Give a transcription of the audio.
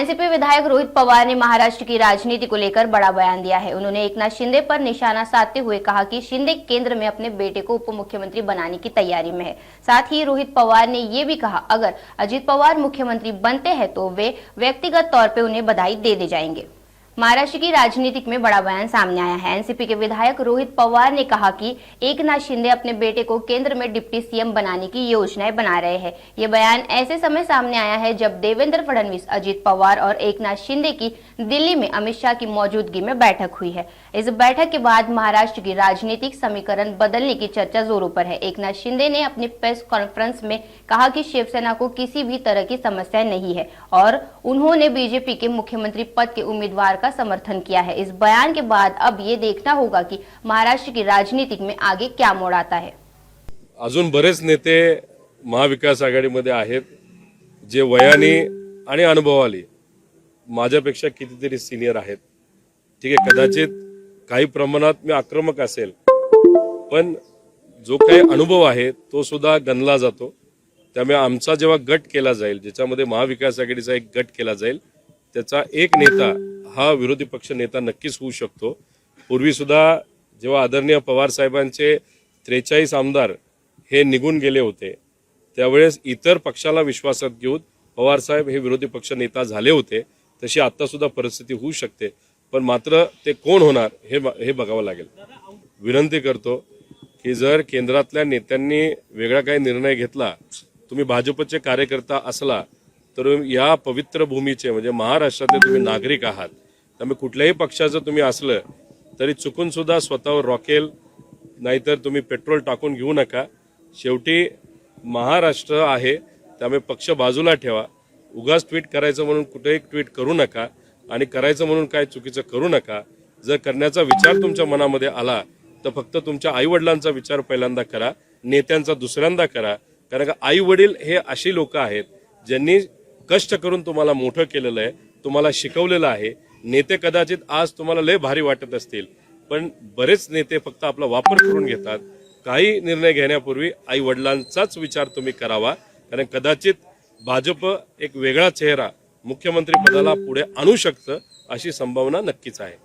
NCP विधायक रोहित पवार ने महाराष्ट्र की राजनीति को लेकर बड़ा बयान दिया है। उन्होंने एकनाथ शिंदे पर निशाना साधते हुए कहा कि शिंदे केंद्र में अपने बेटे को उप मुख्यमंत्री बनाने की तैयारी में है। साथ ही रोहित पवार ने ये भी कहा, अगर अजित पवार मुख्यमंत्री बनते हैं तो वे व्यक्तिगत तौर पर उन्हें बधाई दे जाएंगे। महाराष्ट्र की राजनीति में बड़ा बयान सामने आया है। एनसीपी के विधायक रोहित पवार ने कहा कि एकनाथ शिंदे अपने बेटे को केंद्र में डिप्टी सीएम बनाने की योजनाएं बना रहे हैं। ये बयान ऐसे समय सामने आया है जब देवेंद्र फडणवीस, अजित पवार और एकनाथ शिंदे की दिल्ली में अमित शाह की मौजूदगी में बैठक हुई है। इस बैठक के बाद महाराष्ट्र की राजनीतिक समीकरण बदलने की चर्चा जोरों पर है। एकनाथ शिंदे ने अपनी प्रेस कॉन्फ्रेंस में कहा कि शिवसेना को किसी भी तरह की समस्या नहीं है और उन्होंने बीजेपी के मुख्यमंत्री पद के उम्मीदवार का समर्थन किया है। इस बयान के बाद अब ये देखना होगा कि महाराष्ट्र की राजनीति में आगे क्या मोड़ आता है। अजून बरेच नेते महाविकास आघाडीमध्ये आहेत जे वयाने आणि अनुभवाने माझ्यापेक्षा कितीतरी सिनियर आहेत। ठीक आहे, कदाचित काही प्रमाणात मी आक्रमक असेल, पण जो काही अनुभव आहे तो सुद्धा गणला जातो। त्यामुळे आमचा जेव्हा गट केला जाईल, ज्याच्यामध्ये महाविकास आघाडीचा एक गट केला जाईल, त्याचा एक नेता हा विरोधी पक्ष नेता नक्कीच होऊ शकतो। पूर्वी सुद्धा जेव्हा आदरणीय पवार साहेबांचे 43 आमदार हे निघून गेले होते, त्यावेळेस इतर पक्षाला विश्वासात घेऊन पवार साहेब हे विरोधी पक्ष नेता झाले होते। तशी आता सुद्धा परिस्थिती होऊ शकते, पण मात्र ते कोण होणार हे बघावं लागेल। विनंती करतो की जर केंद्रातल्या नेत्यांनी वेगळा काही निर्णय घेतला, तुम्ही भाजपचे कार्यकर्ता असला तर या पवित्र भूमीचे म्हणजे महाराष्ट्रातले तुम्ही नागरिक आहात, त्यामुळे कुठल्याही पक्षाचं तुम्ही असलं तरी चुकून सुद्धा स्वतःवर रॉकेल नाहीतर तुम्ही पेट्रोल टाकून घेऊ नका। शेवटी महाराष्ट्र आहे, त्यामुळे पक्ष बाजूला ठेवा। उगाच ट्विट करायचं म्हणून कुठेही ट्विट करू नका आणि करायचं म्हणून काय चुकीचं करू नका। जर करण्याचा विचार तुमच्या मनामध्ये आला तर फक्त तुमच्या आई-वडिलांचा विचार पहिल्यांदा करा, नेत्यांचा दुसऱ्यांदा करा। कारण का आई-वडील हे अशी लोक आहेत ज्यांनी कष्ट करून तुम्हाला मोठं केलेलं आहे, तुम्हाला शिकवलेलं आहे। नेते कदाचित आज तुम्हाला लय भारी वाटत असतील, पण बरेच नेते फक्त आपला वापर करून घेतात। काही निर्णय घेण्यापूर्वी आई-वडिलांचाच विचार तुम्ही करावा, कारण कदाचित भाजप एक वेगळा चेहरा मुख्यमंत्री पदाला पुढे आणू शकतं अशी संभावना नक्कीच आहे।